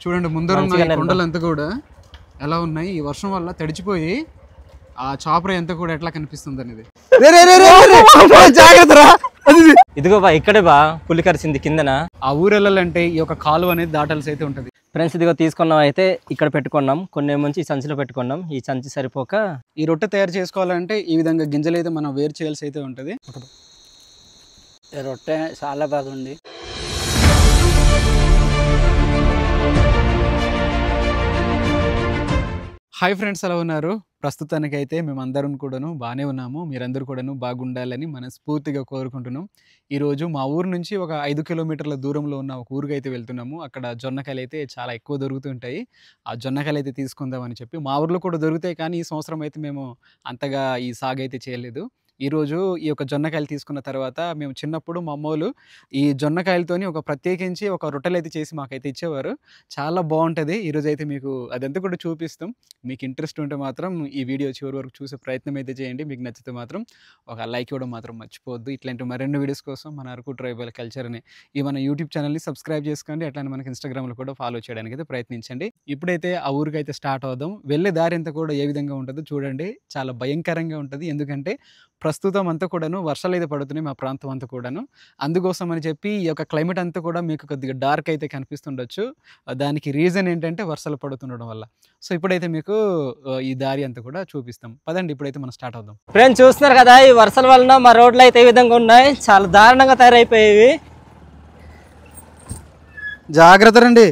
చూడండి ముందర కొండలంతా కూడా ఎలా ఉన్నాయి, ఈ వర్షం వల్ల తడిచిపోయి ఆ చాపర ఎంత కూడా ఎట్లా కనిపిస్తుంది అనేది. ఇదిగో బా ఇక్కడే బా పులి కరిచింది కిందన. ఆ ఊరు వెళ్ళాలంటే ఈ యొక్క కాలువ అనేది దాటాల్సి అయితే ఉంటది. ఫ్రెండ్స్ ఇదిగో తీసుకున్నాం అయితే ఇక్కడ పెట్టుకున్నాం, కొన్ని మంచి సంచిలో పెట్టుకున్నాం. ఈ సంచి సరిపోక ఈ రొట్టె తయారు చేసుకోవాలంటే ఈ విధంగా గింజలు అయితే మనం వేరు చేయాల్సి అయితే ఉంటది. రొట్టె చాలా బాగుంది. హాయ్ ఫ్రెండ్స్, ఎలా ఉన్నారు? ప్రస్తుతానికైతే మేమందరం కూడాను బాగానే ఉన్నాము. మీరందరూ కూడాను బాగుండాలని మనస్ఫూర్తిగా కోరుకుంటున్నాం. ఈరోజు మా ఊరు నుంచి ఒక 5 కిలోమీటర్ల దూరంలో ఉన్న ఒక ఊరికి అయితే వెళ్తున్నాము. అక్కడ జొన్నకాయలు అయితే చాలా ఎక్కువ దొరుకుతుంటాయి. ఆ జొన్నకాయలు అయితే తీసుకుందామని చెప్పి, మా ఊర్లో కూడా దొరుకుతాయి కానీ ఈ సంవత్సరం అయితే మేము అంతగా ఈ సాగు అయితే చేయలేదు. ఈరోజు ఈ యొక్క జొన్నకాయలు తీసుకున్న తర్వాత మేము చిన్నప్పుడు మా అమ్మోళ్ళు ఈ జొన్నకాయలతోని ఒక ప్రత్యేకించి ఒక రొట్టెలు అయితే చేసి మాకైతే ఇచ్చేవారు. చాలా బాగుంటుంది. ఈరోజు అయితే మీకు అదంతా కూడా చూపిస్తాం. మీకు ఇంట్రెస్ట్ ఉంటే మాత్రం ఈ వీడియో చివరి వరకు చూసే ప్రయత్నం అయితే చేయండి. మీకు నచ్చితే మాత్రం ఒక లైక్ ఇవ్వడం మాత్రం మర్చిపోవద్దు. ఇట్లాంటి మరెన్నో వీడియోస్ కోసం మన అరకు ట్రైబల్ కల్చర్ అనే ఈ మన యూట్యూబ్ ఛానల్ని సబ్స్క్రైబ్ చేసుకోండి. అట్లానే మనకి ఇన్స్టాగ్రామ్లో కూడా ఫాలో చేయడానికి అయితే ప్రయత్నించండి. ఇప్పుడైతే ఆ ఊరికి అయితే స్టార్ట్ అవుదాం. వెళ్ళే దారి అంతా కూడా ఏ విధంగా ఉంటుందో చూడండి. చాలా భయంకరంగా ఉంటుంది. ఎందుకంటే ప్రస్తుతం అంతా కూడాను వర్షాలు అయితే పడుతున్నాయి మా ప్రాంతం అంతా కూడాను. అందుకోసం అని చెప్పి ఈ యొక్క క్లైమేట్ అంతా కూడా మీకు కొద్దిగా డార్క్ అయితే కనిపిస్తుండొచ్చు. దానికి రీజన్ ఏంటంటే వర్షాలు పడుతుండడం వల్ల. సో ఇప్పుడైతే మీకు ఈ దారి అంతా కూడా చూపిస్తాం. పదండి ఇప్పుడైతే మనం స్టార్ట్ అవుదాం. ఫ్రెండ్స్ చూస్తున్నారు కదా, ఈ వర్షాల వలన మా రోడ్లు అయితే ఈ విధంగా ఉన్నాయి. చాలా దారుణంగా తయారైపోయేవి. జాగ్రత్త రండి.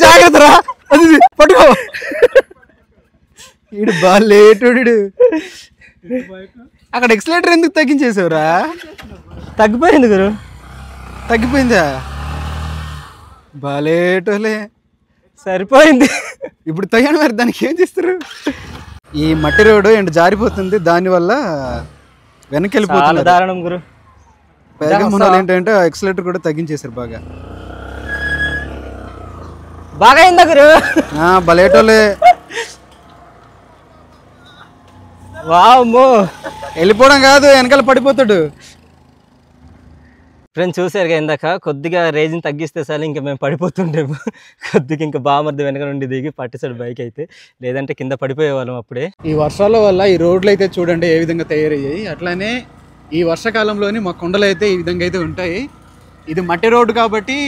జాగ్రత్త రా, పట్టుకో. ఈడు బాలేటుడు. అక్కడ ఎక్సలేటర్ ఎందుకు తగ్గించేసావురా? తగ్గిపోయింది గురు. తగ్గిపోయిందా? బాలేటోలే, సరిపోయింది. ఇప్పుడు తగ్గాను. మరి దానికి ఏం చేస్తారు? ఈ మట్టి రోడ్డు ఎండ జారిపోతుంది, దానివల్ల వెనక్కి వెళ్ళిపోతుంది. దారుణం గురు. పైగా మన ఏంటంటే ఎక్సలేటర్ కూడా తగ్గించేశారు బాగా. బాగా అయిందా గురు? బలేటోలే. వామ్మో, వెళ్ళిపోవడం కాదు, వెనకాల పడిపోతాడు. ఫ్రెండ్స్ చూసారుగా ఇందాక కొద్దిగా రేంజ్ని తగ్గిస్తే సార్ ఇంకా మేము పడిపోతుండేము. కొద్దిగా ఇంకా బామర్ది వెనక నుండి దిగి పట్టేసాడు బైక్ అయితే, లేదంటే కింద పడిపోయేవాళ్ళం అప్పుడే. ఈ వర్షాల వల్ల ఈ రోడ్లు అయితే చూడండి ఏ విధంగా తయారయ్యాయి. అట్లానే ఈ వర్షాకాలంలోని మా కొండలు అయితే ఈ విధంగా అయితే ఉంటాయి. ఇది మట్టి రోడ్డు కాబట్టి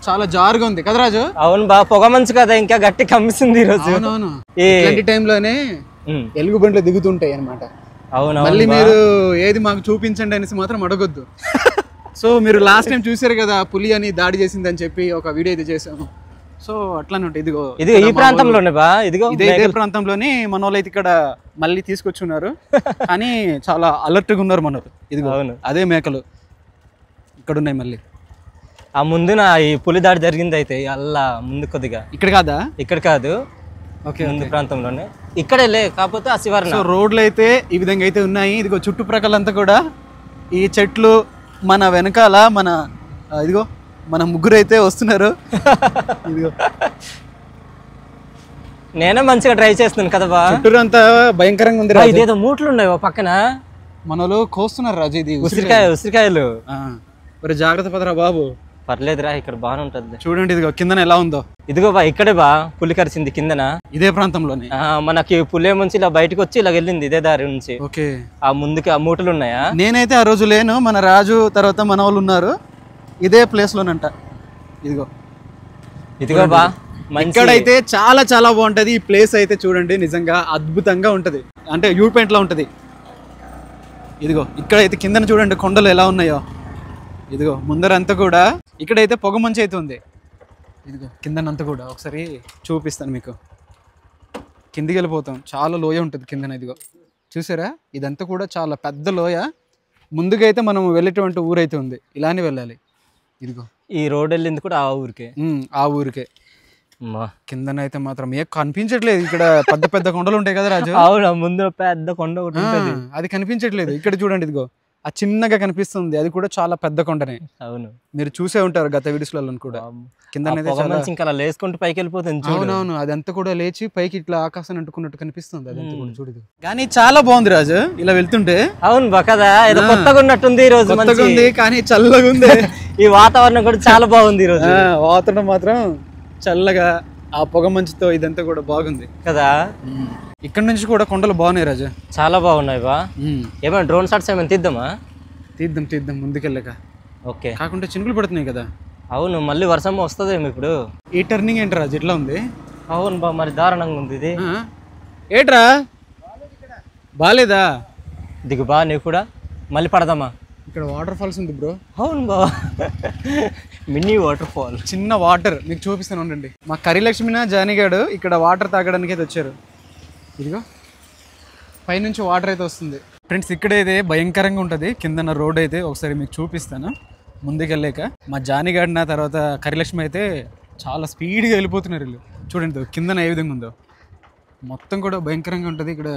చాలా జారుగా ఉంది కదా రాజు? అవును బా, పొగ మంచు కదా, ఇంకా గట్టి కమ్మిస్తుంది ఈ రోజు. అవునవును, ఇలాంటి టైంలోనే ఎలుగు బండ్లు దిగుతుంటాయి అనమాట. అవును, మళ్ళీ మీరు ఏది మాకు చూపించండి అనేసి మాత్రం అడగొద్దు. సో మీరు లాస్ట్ టైం చూసారు కదా, పులి అని దాడి చేసిందని చెప్పి ఒక వీడియో అయితే చేసాము. సో అట్లానే ఉంటాయి. ఇదిగో ఇది ఈ ప్రాంతంలోనే బా, ఇదిగో ఇదే ప్రాంతంలోనే మన వాళ్ళు అయితే ఇక్కడ మళ్ళీ తీసుకొచ్చున్నారు. కానీ చాలా అలర్ట్గా ఉన్నారు మన వాళ్ళు. ఇదిగో అదే మేకలు ఇక్కడ ఉన్నాయి. మళ్ళీ ఆ ముందున ఈ పులి దాడి జరిగింది అయితే అల్లా ముందు కొద్దిగా. ఇక్కడ కాదా? ఇక్కడ కాదు, ముందు ప్రాంతంలోనే. ఇక్కడే లే, కాకపోతే ఆ శివారు. సో రోడ్లు అయితే ఈ విధంగా అయితే ఉన్నాయి. ఇదిగో చుట్టుప్రక్కలంతా కూడా ఈ చెట్లు, మన వెనకాల మన ఇదిగో మన ముగ్గురు అయితే వస్తున్నారు. ఇదిగో నేనే మంచిగా డ్రైవ్ చేస్తున్నాను కదా బా. చుట్టూరు అంతా భయంకరంగా ఉంది. ఇదేదో మూట్లు ఉన్నాయి పక్కన, మనలో కోస్తున్నారు రాజు. ఇది ఉసిరికాయలు. మరి జాగ్రత్త పదరా బాబు. పర్లేదురా, ఇక్కడ బాగానే ఉంటుంది. చూడండి ఇదిగో కిందన ఎలా ఉందో. ఇదిగో బా ఇక్కడే బా పులి కరిచింది కిందన. ఇదే ప్రాంతంలోనే మనకి పులి నుంచి ఇలా బయటకు వచ్చి ఇలా వెళ్ళింది ఇదే దారి నుంచి. ఓకే, ఆ ముందుకి ఆ మూటలు ఉన్నాయా? నేనైతే ఆ రోజు లేను, మన రాజు తర్వాత మన వాళ్ళు ఉన్నారు ఇదే ప్లేస్ లోనంట. ఇదిగో బా, ఇక్కడైతే చాలా చాలా బాగుంటది. ఈ ప్లేస్ అయితే చూడండి నిజంగా అద్భుతంగా ఉంటది. అంటే వ్యూ పాయింట్ లా ఉంటది. ఇదిగో ఇక్కడైతే కిందన చూడండి కొండలు ఎలా ఉన్నాయో. ఇదిగో ముందరంతా కూడా ఇక్కడైతే పొగ మంచి అయితే ఉంది. ఇదిగో కిందనంతా కూడా ఒకసారి చూపిస్తాను మీకు. కిందికి వెళ్ళిపోతాం, చాలా లోయ ఉంటుంది కిందన. ఇదిగో చూసారా, ఇదంతా కూడా చాలా పెద్ద లోయ. ముందుగా అయితే మనం వెళ్ళేటువంటి ఊరైతే ఉంది, ఇలానే వెళ్ళాలి. ఇదిగో ఈ రోడ్ వెళ్ళింది కూడా ఆ ఊరికే. ఆ ఊరికే. కిందన అయితే మాత్రం ఏ కనిపించట్లేదు. ఇక్కడ పెద్ద పెద్ద కొండలు ఉంటాయి కదా రాజు? అవునా, ముందు పెద్ద కొండ ఒకటి ఉంటుంది, అది కనిపించట్లేదు. ఇక్కడ చూడండి ఇదిగో ఆ చిన్నగా కనిపిస్తుంది, అది కూడా చాలా పెద్ద కొండనే. అవును, మీరు చూసే ఉంటారు గత వీడియోస్లలో కూడా. కింద ఇంకా లేసుకుంటూ పైకి వెళ్ళిపోతుంది. అవునవును, అదంతా కూడా లేచి పైకి ఇట్లా ఆకాశం అంటుకున్నట్టు కనిపిస్తుంది. అదంతా కూడా చూడదు కానీ చాలా బాగుంది రాజు ఇలా వెళ్తుంటే. అవును బా కదా, ఏదో కొత్తగా ఉన్నట్టుంది ఈ రోజు. కొత్తగా ఉంది కానీ చల్లగా ఉంది. ఈ వాతావరణం కూడా చాలా బాగుంది ఈరోజు. వాతావరణం మాత్రం చల్లగా ఆ పొగ మంచుతో ఇదంతా కూడా బాగుంది కదా. ఇక్కడ నుంచి కూడా కొండలు బాగున్నాయి రాజా, చాలా బాగున్నాయి బా. ఏమైనా డ్రోన్ షాట్స్ ఏమైనా తీద్దామా? తీద్దాం ముందుకెళ్ళాక. ఓకే, కాకుంటే చినుకులు పడుతున్నాయి కదా. అవును, మళ్ళీ వర్షం వస్తుందేమో ఇప్పుడు. ఈ టర్నింగ్ ఏంటి రాజు ఇట్లా ఉంది? అవును బా, మరి దారుణంగా ఉంది ఇది. ఏట్రా బాలేదా? దిగు బా, నీవు కూడా మళ్ళీ పడదామా? ఇక్కడ వాటర్ ఫాల్స్ ఉంది బ్రో. అవును బా, మినీ వాటర్ ఫాల్, చిన్న వాటర్ మీకు చూపిస్తాను ఉండండి. మా కరిలక్ష్మిన జానిగాడు ఇక్కడ వాటర్ తాగడానికి అయితే వచ్చారు. ఇదిగో పైనుంచి వాటర్ అయితే వస్తుంది ఫ్రెండ్స్. ఇక్కడైతే భయంకరంగా ఉంటుంది కిందన రోడ్ అయితే, ఒకసారి మీకు చూపిస్తాను ముందుకెళ్ళాక. మా జానిగాడు నా తర్వాత కరిలక్ష్మి అయితే చాలా స్పీడ్గా వెళ్ళిపోతున్నారు వీళ్ళు. చూడండి కిందన ఏ విధంగా ఉందో, మొత్తం కూడా భయంకరంగా ఉంటుంది. ఇక్కడ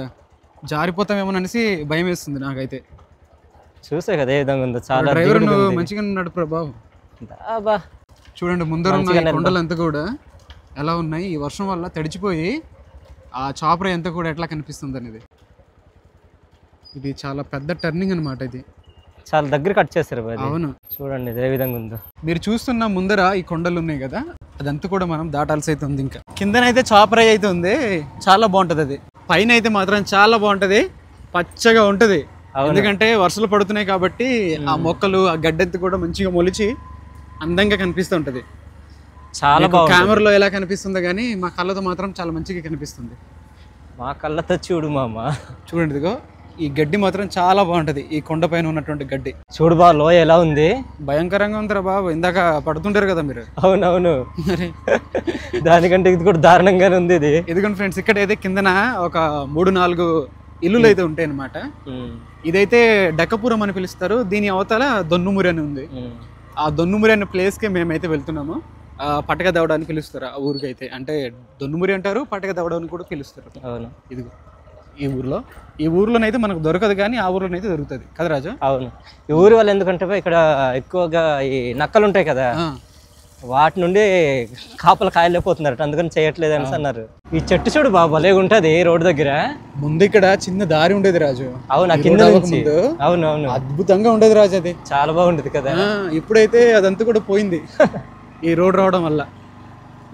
జారిపోతామేమో అనేసి భయం వేస్తుంది నాకైతే. చూసే కదా ఏ విధంగా ఉందో. చాలా డ్రైవర్ మంచిగా ఉన్నాడు ప్రభావ్. చూడండి ముందర ఉన్న కొండలు అంతా కూడా ఎలా ఉన్నాయి, ఈ వర్షం వల్ల తడిచిపోయి ఆ చాపర అంతా కూడా ఎట్లా కనిపిస్తుంది అనేది. ఇది చాలా పెద్ద టర్నింగ్ అనమాట. ఇది చాలా దగ్గర కట్ చేస్తారు. అవును, చూడండి ఏ విధంగా ఉందో. మీరు చూస్తున్న ముందర ఈ కొండలు ఉన్నాయి కదా, అదంతా కూడా మనం దాటాల్సి అయితే ఉంది. ఇంకా కిందనైతే చాపర అయితే ఉంది, చాలా బాగుంటది. అది పైన అయితే మాత్రం చాలా బాగుంటది, పచ్చగా ఉంటది. ఎందుకంటే వర్షాలు పడుతున్నాయి కాబట్టి ఆ మొక్కలు ఆ గడ్డంతా కూడా మంచిగా మొలిచి అందంగా కనిపిస్తూ ఉంటది. చాలా బాగుంది. కెమెరాలో ఎలా కనిపిస్తుందో కానీ మా కళ్ళతో మాత్రం చాలా మంచిగా కనిపిస్తుంది. మా కళ్ళతో చూడు మామ. చూడండి ఇదిగో ఈ గడ్డి మాత్రం చాలా బాగుంటది, ఈ కొండ పైన ఉన్నటువంటి గడ్డి. చూడు బా, లోయ ఎలా ఉంది, భయంకరంగా ఉందిరా బాబు. ఇందాక పడుతుంటారు కదా మీరు. అవునవును, దానికంటే ఇది కూడా దారుణంగానే ఉంది. ఇది ఎందుకంటే ఫ్రెండ్స్ ఇక్కడ అయితే కిందన ఒక 3-4 ఇల్లులు అయితే ఉంటాయి అన్నమాట. ఇదైతే డక్కపురం అని పిలుస్తారు. దీని అవతల దొన్నుమురి అని ఉంది. ఆ దొన్నుమురి అనే ప్లేస్కి మేమైతే వెళ్తున్నాము. పటక దవడ అని పిలుస్తారు ఆ ఊరికైతే. అంటే దొన్నుమురి అంటారు, పటక దవడ అని కూడా పిలుస్తారు. అవును, ఇదిగో ఈ ఊర్లోనైతే మనకు దొరకదు కానీ ఆ ఊర్లోనైతే దొరుకుతుంది కదా రాజు. అవును, ఈ ఊరి వాళ్ళు ఎందుకంటే ఇక్కడ ఎక్కువగా ఈ నక్కలు ఉంటాయి కదా, వాటి నుండి కాపలు కాయలేకపోతున్నారు, అందుకని చేయట్లేదు అని అన్నారు. ఈ చెట్టు చూడు బాబు, భలేగా ఉంటది రోడ్డు దగ్గర. ముందు ఇక్కడ చిన్న దారి ఉండేది రాజు. అవును, కింద నుంచి. అవునవును, అద్భుతంగా ఉండేది రాజు. అది చాలా బాగుంటది కదా. ఇప్పుడైతే అదంతా కూడా పోయింది ఈ రోడ్ రావడం వల్ల.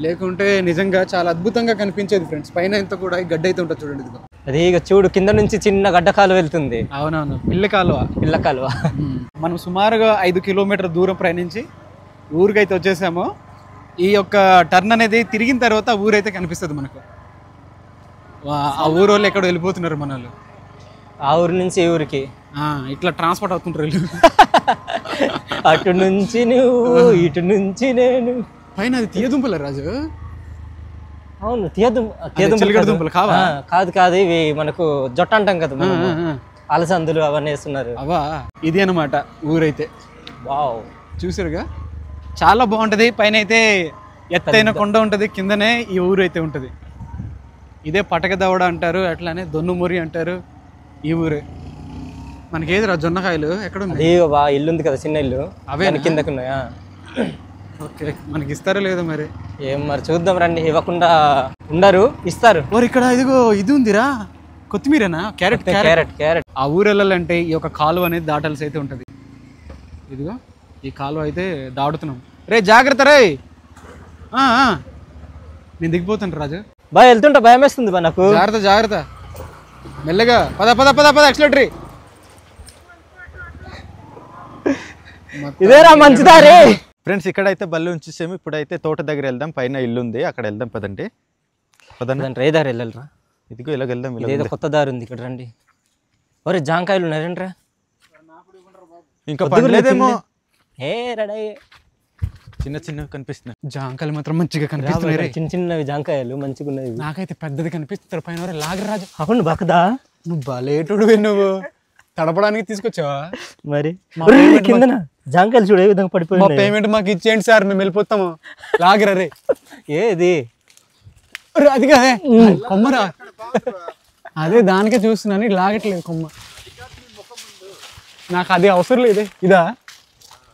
లేకుంటే నిజంగా చాలా అద్భుతంగా కనిపించేది ఫ్రెండ్స్. పైన ఎంత కూడా ఈ గడ్డ అయితే ఉంటుంది చూడండి. ఇదిగో అది ఇక చూడు, కింద నుంచి చిన్న గడ్డ కాలువ వెళ్తుంది. అవునవును, పిల్ల కాలువ. మనం సుమారుగా 5 కిలోమీటర్ల దూరం ప్రయాణించి ఊరికైతే వచ్చేసాము. ఈ యొక్క టర్న్ అనేది తిరిగిన తర్వాత ఊరైతే కనిపిస్తుంది మనకు. ఆ ఊరు వాళ్ళు ఎక్కడ వెళ్ళిపోతున్నారు మన వాళ్ళు. ఆ ఊరి నుంచి ఈ ఊరికి ఇట్లా ట్రాన్స్పోర్ట్ అవుతుంటారు వీళ్ళు. అటు నుంచి నువ్వు, ఇటు నుంచి నేను. పైన అది తీయదుంపలే రాజు. అవును, దుంపలు కాదు, ఇవి మనకు జొట్ట అంటాం కదా, అలసందులు అవన్నీ వేస్తున్నారు. అవా, ఇది అనమాట ఊరైతే. వావ్, చూసారుగా, చాలా బాగుంటది. పైన అయితే ఎత్తైన కొండ ఉంటది, కిందనే ఈ ఊరు అయితే ఉంటది. ఇదే పటక దవడ అంటారు, అట్లానే దొన్నుమురి అంటారు ఈ ఊరే. మనకి ఏది రా జొన్నకాయలు ఎక్కడ ఉంది? ఇల్లు ఉంది కదా, చిన్న ఇల్లు, అవే కిందకున్నాయా? ఓకే, మనకి ఇస్తారో లేదో మరి. ఏం మరి చూద్దాం రండి. ఇవ్వకుండా ఉండరు, ఇస్తారు. ఇక్కడ ఇదిగో ఇది ఉందిరా, కొత్తిమీరేనా? క్యారెట్. ఆ ఊరు వెళ్ళాలంటే ఈ యొక్క కాలువ అనేది దాటాల్సి అయితే ఉంటది. ఇదిగో ఈ కాలువ అయితే దాడుతున్నాం. రే జాగ్రత్త రే. నేను దిగిపోతాను రాజు. బాగా వెళ్తుంటా, భయం వేస్తుంది బా నాకు. జాగ్రత్త మెల్లగా. పద ఎక్సలేటరీ. ఇదేరా మంచిదారే. ఫ్రెండ్స్ ఇక్కడైతే బల్లి ఉంచేసాము. ఇప్పుడైతే తోట దగ్గర వెళ్దాం. పైన ఇల్లు ఉంది, అక్కడ వెళ్దాం. పదండి. రే దారి వెళ్ళాలరా. ఇదిగో ఇలాగ వెళ్దాం. ఇదేదో కొత్త దారి ఉంది ఇక్కడ, రండి. ఒరే జాంకాయలు ఉన్నారంట్రా. ఇంకా పడలేదేమో. చిన్నవి కనిపిస్తున్నాయి. జాంకాయలు మాత్రం మంచిగా కనిపిస్తున్నాయి. చిన్నవి జాంకాయలు మంచిగా ఉన్నాయి. నాకైతే పెద్దది కనిపిస్తారు పైన. లాగరాజు. అవును బకదా, నువ్వు బలేటుడు. నువ్వు తడపడానికి తీసుకొచ్చావా? మరి కింద జాంకాయలు చూడు ఏ విధంగా పడిపోయి. పేమెంట్ మాకు ఇచ్చేయండి సార్, మేము వెళ్ళిపోతాము. లాగరా రే. ఏది అది కదే కొమ్మరా. అదే దానికే చూస్తున్నాను, లాగట్లేదు కొమ్మ. నాకు అది అవసరం లేదే. ఇదా?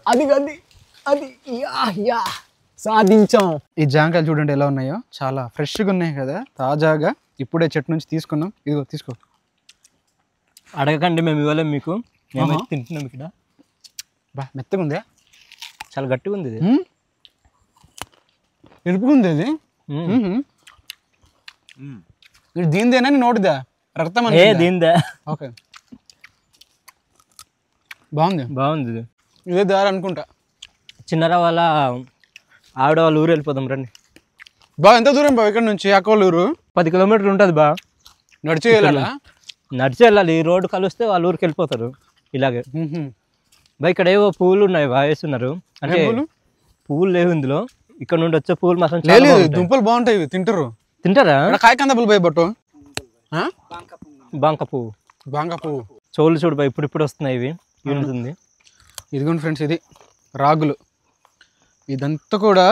అది సాధించాం. ఈ జాంకాయలు చూడండి ఎలా ఉన్నాయో, చాలా ఫ్రెష్గా ఉన్నాయి కదా, తాజాగా ఇప్పుడే చెట్టు నుంచి తీసుకున్నాం. ఇదిగో తీసుకో. అడగకండి, మేము ఇవ్వలేము మీకు. మేమైతే తింటున్నాం ఇక్కడ. మెత్తగా ఉందే. చాలా గట్టిగా ఉంది ఇది. ఇరుపుకుంది ఇది. ఇది దీనిదేనా నోటిదా రక్తం ఏ దీందా? ఓకే బాగుంది. బాగుంది. ఇదే దారి అనుకుంటా. చిన్నరా వాళ్ళ ఆవిడ వాళ్ళ ఊరు వెళ్ళిపోదాం రండి. బా ఎంత దూరం బా ఇక్కడ నుంచి అక్కలూరు? 10 కిలోమీటర్లు ఉంటుంది బా. నడిచి వెళ్ళాలా? నడిచి వెళ్ళాలి. ఈ రోడ్డు కలిస్తే వాళ్ళ ఊరికి వెళ్ళిపోతారు ఇలాగే. బా ఇక్కడ ఏవో పువ్వులు ఉన్నాయి బా వేస్తున్నారు. అంటే పువ్వులు లేవు ఇందులో. ఇక్కడ నుండి వచ్చే పువ్వులు మాత్రం దుంపలు బాగుంటాయి. తింటారు. తింటారా? కాయకంద పువ్వు భయపట్టు. బాంక పువ్వు. బాంక పువ్వు చోళ్ళు చూడు బా ఇప్పుడు వస్తున్నాయి ఇవి. ఉంది. ఇదిగోండి ఫ్రెండ్స్, ఇది రాగులు. ఇదంతా కూడా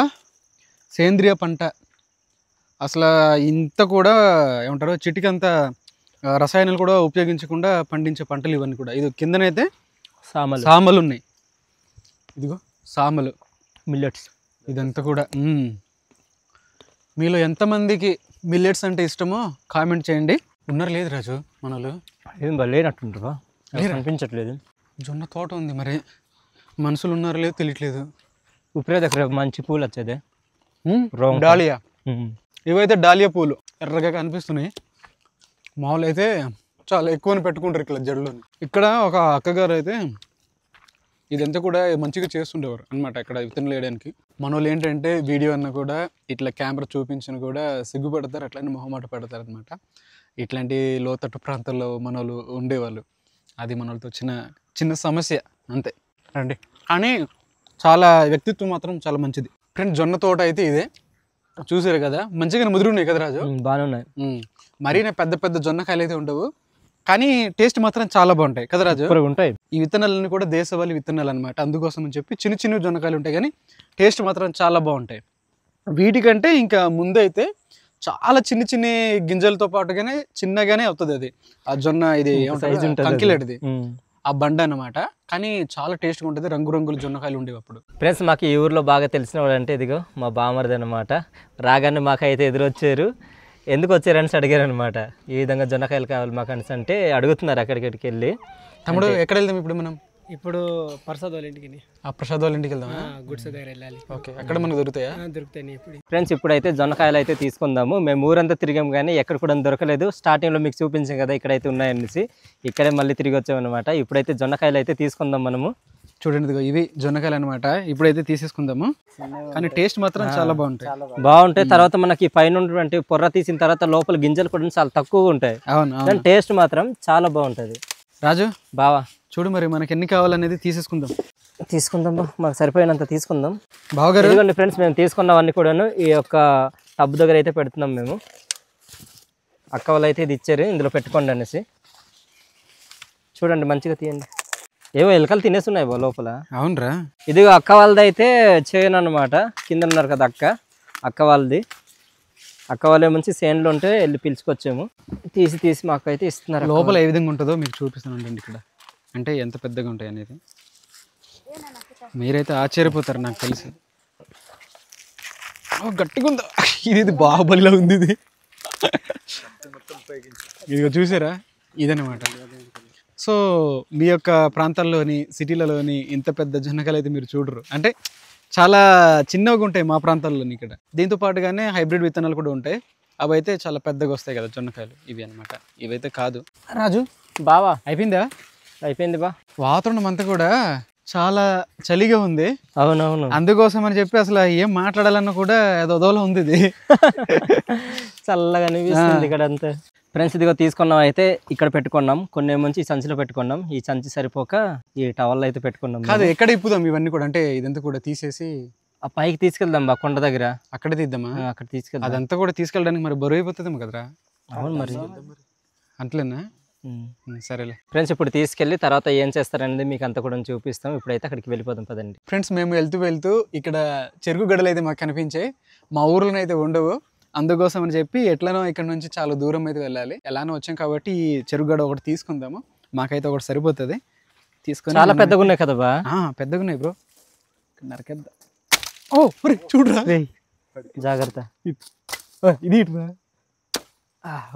సేంద్రియ పంట. అసలు ఇంత కూడా ఏమంటారు చిటికంత రసాయనాలు కూడా ఉపయోగించకుండా పండించే పంటలు ఇవన్నీ కూడా. ఇది కిందనైతే సామలు ఉన్నాయి. ఇదిగో సామలు, మిల్లెట్స్. ఇదంతా కూడా. మీలో ఎంతమందికి మిల్లెట్స్ అంటే ఇష్టమో కామెంట్ చేయండి. ఉన్నారు లేదు రాజు మనలు? ఏం బా లేనట్టుంటారా? అనిపించట్లేదు. జొన్న తోట ఉంది, మరి మనుషులు ఉన్నారో లేదో తెలియట్లేదు. ఉప్రే దగ్గర మంచి పూలు వచ్చేది డాలియా. ఇవైతే డాలియా పూలు ఎర్రగా కనిపిస్తున్నాయి. మామూలు అయితే చాలా ఎక్కువని పెట్టుకుంటారు ఇక్కడ జడ్లు. ఇక్కడ ఒక అక్కగారు అయితే ఇదంతా కూడా మంచిగా చేస్తుండేవారు అనమాట ఇక్కడ విత్తనాలు వేయడానికి. మనోళ్ళు ఏంటంటే వీడియో అన్న కూడా ఇట్లా కెమెరా చూపించిన కూడా సిగ్గుపడతారు, అట్లనే మొహమాట పడతారు అనమాట. ఇట్లాంటి లోతట్టు ప్రాంతాల్లో మనోళ్ళు ఉండేవాళ్ళు. అది మనోళ్ళతో చిన్న సమస్య అంతే రండి. కానీ చాలా వ్యక్తిత్వం మాత్రం చాలా మంచిది. ఫ్రెండ్ జొన్న తోట అయితే ఇదే చూసారు కదా, మంచిగా ముదిరి ఉన్నాయి కదా రాజు? బాగానే ఉన్నాయి. మరీ పెద్ద పెద్ద జొన్నకాయలు అయితే ఉండవు, కానీ టేస్ట్ మాత్రం చాలా బాగుంటాయి కదా రాజు? ఉంటాయి. ఈ విత్తనాలన్నీ కూడా దేశవాళీ విత్తనాలు అనమాట. అందుకోసం అని చెప్పి చిన్న చిన్న జొన్నకాయలు ఉంటాయి, కానీ టేస్ట్ మాత్రం చాలా బాగుంటాయి. వీటికంటే ఇంకా ముందైతే చాలా చిన్న చిన్న గింజలతో పాటుగానే చిన్నగానే అవుతుంది అది ఆ జొన్న. ఇది కంకిలేటిది ఆ బండ అనమాట. కానీ చాలా టేస్ట్గా ఉంటుంది. రంగురంగుల జొన్నకాయలు ఉండేవి అప్పుడు. ఫ్రెండ్స్, మాకు ఈ ఊర్లో బాగా తెలిసిన వాడు అంటే ఇదిగో మా బామర్ది అనమాట. రాగానే మాకైతే ఎదురొచ్చారు. ఎందుకు వచ్చారని అడిగారు అనమాట. ఈ విధంగా జొన్నకాయలు కావాలి మాకు అనేసి అంటే అడుగుతున్నారు అక్కడికి వెళ్ళి. తమ్ముడు ఎక్కడ వెళ్దాం ఇప్పుడు మనం? ఇప్పుడు ప్రసాద్ వాళ్ళ ఇంటికి. ఆ ప్రసాద్ వాళ్ళ ఇంటికి వెళ్దామా? గుడ్స్ దగ్గర వెళ్ళాలి. ఓకే, అక్కడ మనకు దొరుకుతాయా? దొరుకుతాయి ఇప్పుడు. ఫ్రెండ్స్, ఇప్పుడైతే జొన్నకాయలు అయితే తీసుకుందాము. మేము ఊరంతా తిరిగాము కానీ ఎక్కడ కూడా దొరకలేదు. స్టార్టింగ్లో మీకు చూపించాం కదా ఇక్కడైతే ఉన్నాయనేసి, ఇక్కడే మళ్ళీ తిరిగి వచ్చామన్నమాట. ఇప్పుడైతే జొన్నకాయలు అయితే తీసుకుందాం మనము. చూడండి, ఇవి జొన్నకాయలు అనమాట. ఇప్పుడైతే తీసేసుకుందాము. కానీ టేస్ట్ మాత్రం చాలా బాగుంటాయి. తర్వాత మనకి పైన అంటే పొర్ర తీసిన తర్వాత లోపల గింజలు కూడా చాలా తక్కువగా ఉంటాయి. అవును, టేస్ట్ మాత్రం చాలా బాగుంటది. రాజు బావా చూడు, మరి మనకి ఎన్ని కావాలనేది తీసేసుకుందాం. బా, మాకు సరిపోయినంత తీసుకుందాం. బావగారు ఇదిగోండి ఫ్రెండ్స్, మేము తీసుకున్నవన్నీ కూడాను ఈ యొక్క టబ్ దగ్గర అయితే పెడుతున్నాం మేము. అక్క వాళ్ళు అయితే ఇది ఇచ్చారు, ఇందులో పెట్టుకోండి అనేసి. చూడండి, మంచిగా తీయండి. ఏవో ఎలకలు తినేస్తున్నాయి బా లోపల. అవునరా? ఇదిగో అక్క వాళ్ళది అయితే చేయను అనమాట. కింద ఉన్నారు కదా అక్క వాళ్ళది. అక్క వాళ్ళే మంచి సేన్లో ఉంటే వెళ్ళి పిలుచుకొచ్చాము. తీసి మాకు అయితే ఇస్తున్నారు. లోపల ఏ విధంగా ఉంటుందో మీకు చూపిస్తానండి ఇక్కడ. అంటే ఎంత పెద్దగా ఉంటాయి అనేది మీరైతే ఆశ్చర్యపోతారు నాకు తెలిసి. గట్టిగా ఉందా? ఇది బాహుబలిలా ఉంది. ఇది ఇదిగో చూసారా, ఇదనమాట. సో మీ యొక్క ప్రాంతాల్లోని సిటీలలోని ఇంత పెద్ద జొన్నకాయలు అయితే మీరు చూడరు. అంటే చాలా చిన్నగా ఉంటాయి మా ప్రాంతాల్లోని ఇక్కడ. దీంతో పాటుగానే హైబ్రిడ్ విత్తనాలు కూడా ఉంటాయి. అవి అయితే చాలా పెద్దగా వస్తాయి కదా జొన్నకాయలు, ఇవి అనమాట. ఇవైతే కాదు. రాజు బావా అయిపోయింది బా. వాతావరణం అంతా కూడా చాలా చలిగా ఉంది. అవునవును, అందుకోసం అని చెప్పి అసలు ఏం మాట్లాడాలన్నా కూడా అదోలా ఉంది. ఇది చల్లగా అనిపిస్తుంది ఇక్కడ అంతా. ఫ్రెండ్స్, ఇదిగో తీసుకున్నాం అయితే ఇక్కడ పెట్టుకున్నాం. కొన్ని ఏమొచ్చి ఈ సంచిలో పెట్టుకున్నాం. ఈ సంచి సరిపోక ఈ టవల్ అయితే పెట్టుకున్నాం. కాదు, ఎక్కడ ఇప్పుదాం ఇవన్నీ కూడా? అంటే ఇదంతా కూడా తీసేసి ఆ పైకి తీసుకెళ్దాం బా, కొండ దగ్గర. అక్కడే తీద్దామా? అక్కడ తీసుకెళ్దాం. అదంతా కూడా తీసుకెళ్ళడానికి మరి బరువు అయిపోతుందేమో కదరా? అవును, మరి అంటలేనా? సరేలే ఫ్రెండ్స్, ఇప్పుడు తీసుకెళ్ళి తర్వాత ఏం చేస్తారనేది మీకు అంతా కూడా చూపిస్తాం. ఇప్పుడైతే అక్కడికి వెళ్ళిపోతాం పదండి. ఫ్రెండ్స్, మేము వెళ్తూ ఇక్కడ చెరుకు గడలు అయితే మాకు కనిపించాయి. మా ఊర్లో అయితే ఉండవు. అందుకోసం అని చెప్పి ఎట్లనో ఇక్కడ నుంచి చాలా దూరం అయితే వెళ్ళాలి. ఎలానో వచ్చాం కాబట్టి ఈ చెరుకు గడ ఒకటి తీసుకుందాము. మాకైతే ఒకటి సరిపోతుంది. తీసుకొని చాలా పెద్దగా ఉన్నాయి కదా బా? పెద్దగా ఉన్నాయి బ్రో. నరకేద్దాం. చూడరా, జాగ్రత్త. ఇది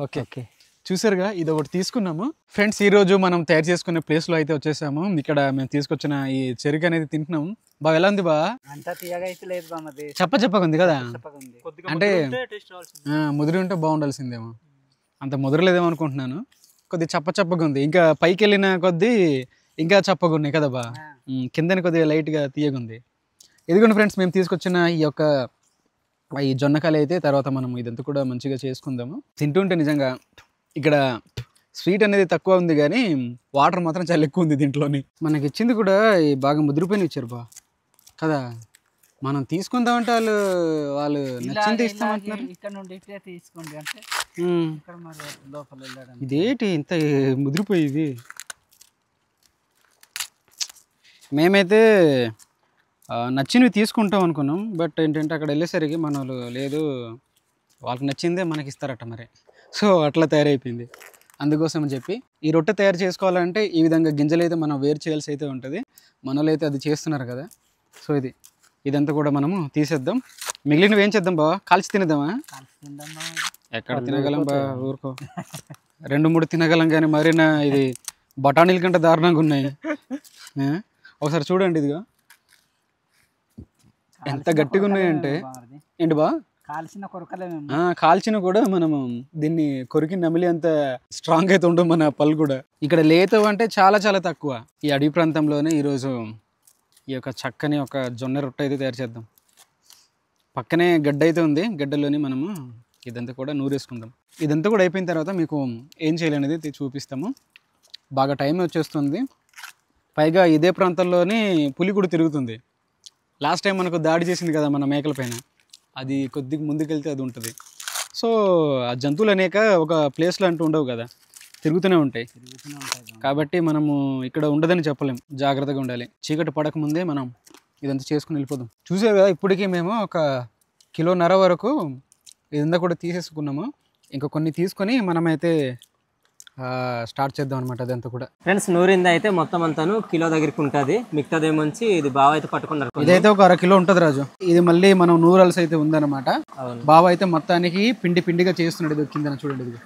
ఓకే. చూసారుగా ఇది ఒకటి తీసుకున్నాము ఫ్రెండ్స్. ఈ రోజు మనం తయారు చేసుకునే ప్లేస్ లో అయితే వచ్చేసాము. ఇక్కడ మేము తీసుకొచ్చిన ఈ చెరుకు అనేది తింటున్నాము. బాగా ఎలా ఉంది బా? అంతా తీయగా అయితే లేదు బా, మరి చెప్పగా ఉంది కదా, చెప్పకుంది. అంటే ముదిరి ఉంటే బాగుండాల్సిందేమో. అంత ముదరలేదేమో అనుకుంటున్నాను. కొద్దిగా చప్పగా ఉంది. ఇంకా పైకి వెళ్ళిన కొద్దీ ఇంకా చప్పగా ఉన్నాయి కదా బా. కిందని కొద్దిగా లైట్గా తీయగుంది. ఇదిగోండి ఫ్రెండ్స్, మేము తీసుకొచ్చిన ఈ జొన్నకాయలు అయితే తర్వాత మనం ఇదంతా కూడా మంచిగా చేసుకుందాము. తింటుంటే నిజంగా ఇక్కడ స్వీట్ అనేది తక్కువ ఉంది కానీ వాటర్ మాత్రం చాలా ఎక్కువ ఉంది దీంట్లోని. మనకి ఇచ్చింది కూడా బాగా ముదిరిపోయిన ఇచ్చారు బా కదా. మనం తీసుకుందామంటే వాళ్ళు నచ్చింది ఇస్తామంటున్నారు. ఇక్కడ నుండి ఇట్లా తీసుకోండి అంటే ఇక్కడ మరి లోపల వెళ్ళడం. ఇదేంటి ఇంత ముదిరిపోయి? మేమైతే నచ్చినవి తీసుకుంటాం అనుకున్నాం. బట్ ఏంటంటే అక్కడ వెళ్ళేసరికి మన వాళ్ళు లేదు, వాళ్ళకి నచ్చిందే మనకి ఇస్తారట మరి. సో అట్లా తయారైపోయింది. అందుకోసం అని చెప్పి ఈ రొట్టె తయారు చేసుకోవాలంటే ఈ విధంగా గింజలు అయితే మనం వేరు చేయాల్సి అయితే ఉంటుంది. మనలో అయితే అది చేస్తున్నారు కదా. సో ఇదంతా కూడా మనము తీసేద్దాం. మిగిలినవి ఏం చేద్దాం బా? కాల్చి తినేద్దామా? ఎక్కడ తినగలం బా, ఊరుకో. 2-3 తినగలం కానీ మరినా ఇది బఠానీల కంటే దారుణంగా ఉన్నాయి. ఒకసారి చూడండి, ఇదిగా ఎంత గట్టిగా ఉన్నాయంటే. ఏంటి బా? కాల్చిన కొరకలే, కాల్చిన కూడా మనము దీన్ని కొరికి నమిలి అంత స్ట్రాంగ్ అయితే ఉండవు మన పళ్ళు కూడా. ఇక్కడ లేత అంటే చాలా చాలా తక్కువ. ఈ అడవి ప్రాంతంలోనే ఈరోజు ఈ యొక్క చక్కని ఒక జొన్న రొట్టె అయితే తయారు చేద్దాం. పక్కనే గడ్డ అయితే ఉంది, గడ్డలోని మనము ఇదంతా కూడా నూరేసుకుందాం. ఇదంతా కూడా అయిపోయిన తర్వాత మీకు ఏం చేయాలనేది చూపిస్తాము. బాగా టైం వచ్చేస్తుంది. పైగా ఇదే ప్రాంతంలోని పులి కూడా తిరుగుతుంది. లాస్ట్ టైం మనకు దాడి చేసింది కదా మన మేకల పైన, అది కొద్దిగా ముందుకెళ్తే అది ఉంటుంది. సో ఆ జంతువులు అనేక ఒక ప్లేస్లో అంటూ ఉండవు కదా, తిరుగుతూనే ఉంటాయి. కాబట్టి మనము ఇక్కడ ఉండదని చెప్పలేం, జాగ్రత్తగా ఉండాలి. చీకటి పడకముందే మనం ఇదంతా చేసుకుని వెళ్ళిపోదాం. చూసారు కదా, ఇప్పటికీ మేము 1.5 కిలో వరకు ఇదంతా కూడా తీసేసుకున్నాము. ఇంకా కొన్ని తీసుకొని మనమైతే స్టార్ట్ చేద్దాం అనమాట. అదంతా కూడా ఫ్రెండ్స్ నూరింది అయితే మొత్తం అంతాను కిలో దగ్గరికి ఉంటుంది. మిగతాదేమొచ్చి ఇది బావ అయితే పట్టుకున్నారు. ఇదైతే ఒక 1/2 కిలో ఉంటుంది రాజు. ఇది మళ్ళీ మనం నూరల్స్ అయితే ఉందన్నమాట. బావ అయితే మొత్తానికి పిండిగా చేస్తున్నాడు. ఇది కింద చూడండి. ఇది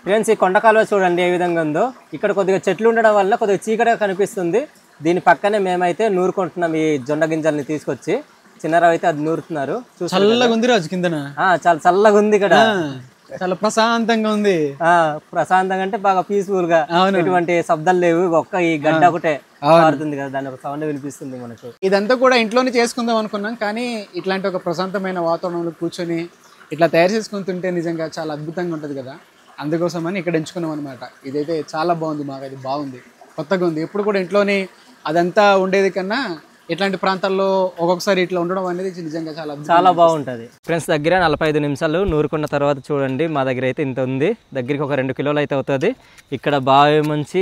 ఫ్రెండ్స్ ఈ కొండ కాలువ చూడండి ఏ విధంగా ఉందో. ఇక్కడ కొద్దిగా చెట్లు ఉండడం వల్ల కొద్దిగా చీకటిగా కనిపిస్తుంది. దీని పక్కనే మేమైతే నూరుకుంటున్నాం ఈ జొన్న గింజల్ని తీసుకొచ్చి. చిన్నరావు అయితే అది నూరుతున్నారు. చల్లగా ఉంది రాజు కిందన, చాలా చల్లగా ఉంది ఇక్కడ, చాలా ప్రశాంతంగా ఉంది. ప్రశాంతంగా అంటే బాగా పీస్ఫుల్ గా, ఎటువంటి శబ్దాలు లేవు. ఒక్క ఈ గడ్డ ఒకటే మారుతుంది కదా, దాని ఒక సౌండ్ వినిపిస్తుంది మనకు. ఇదంతా కూడా ఇంట్లోనే చేసుకుందాం అనుకున్నాం, కానీ ఇట్లాంటి ఒక ప్రశాంతమైన వాతావరణంలో కూర్చొని ఇట్లా తయారు చేసుకుని తింటే నిజంగా చాలా అద్భుతంగా ఉంటుంది కదా. అందుకోసమని ఇక్కడ ఎంచుకున్నాం అనమాట. ఇదైతే చాలా బాగుంది, మాకు అది బాగుంది, కొత్తగా ఉంది. ఎప్పుడు కూడా ఇంట్లోని అదంతా ఉండేది కన్నా ఇట్లాంటి ప్రాంతాల్లో ఒక్కొక్కసారి ఇట్లా ఉండడం అనేది నిజంగా చాలా బాగుంటుంది. ఫ్రెండ్స్ దగ్గర 45 నిమిషాలు నూరుకున్న తర్వాత చూడండి మా దగ్గర అయితే ఇంత ఉంది. దగ్గరికి ఒక 2 కిలోలు అయితే అవుతుంది. ఇక్కడ బాగా మంచి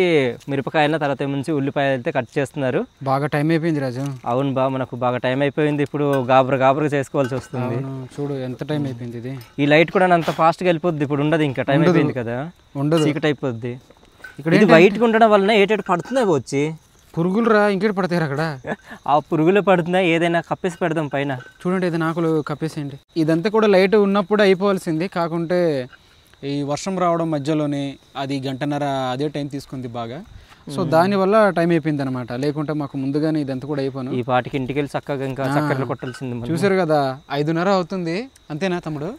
మిరపకాయల తర్వాత ఏమంచి ఉల్లిపాయలు అయితే కట్ చేస్తున్నారు. బాగా టైం అయిపోయింది రాజు. అవును బా, మనకు బాగా టైం అయిపోయింది. ఇప్పుడు గాబరు చేసుకోవాల్సి వస్తుంది. చూడు ఎంత టైం అయిపోయింది. ఇది ఈ లైట్ కూడా అంత ఫాస్ట్గా వెళ్ళిపోద్ది. ఇప్పుడు ఉండదు, ఇంకా టైం అయిపోయింది కదా, ఉండదు, చీకటి అయిపోద్ది. ఇక్కడ వైట్గా ఉండడం వలన ఏటేటు పడుతున్నాయి వచ్చి పురుగులు రా, ఇంకేటి పడతాయి అక్కడ. ఆ పురుగులు పడుతున్నాయి, ఏదైనా కప్పేసి పెడదాం పైన. చూడండి ఇది నాకులు కప్పేసేయండి. ఇదంతా కూడా లైట్ ఉన్నప్పుడు అయిపోవాల్సింది, కాకుంటే ఈ వర్షం రావడం మధ్యలోనే అది 1.5 గంట అదే టైం తీసుకుంది బాగా. సో దానివల్ల టైం అయిపోయింది అనమాట. లేకుంటే మాకు ముందుగానే ఇదంతా కూడా అయిపోను. ఈ పాటికి ఇంటికి వెళ్ళి చక్కగా ఇంకా చక్కర్లు కొట్టాల్సింది. చూసారు కదా 5:30 అవుతుంది. అంతేనా తమ్ముడు?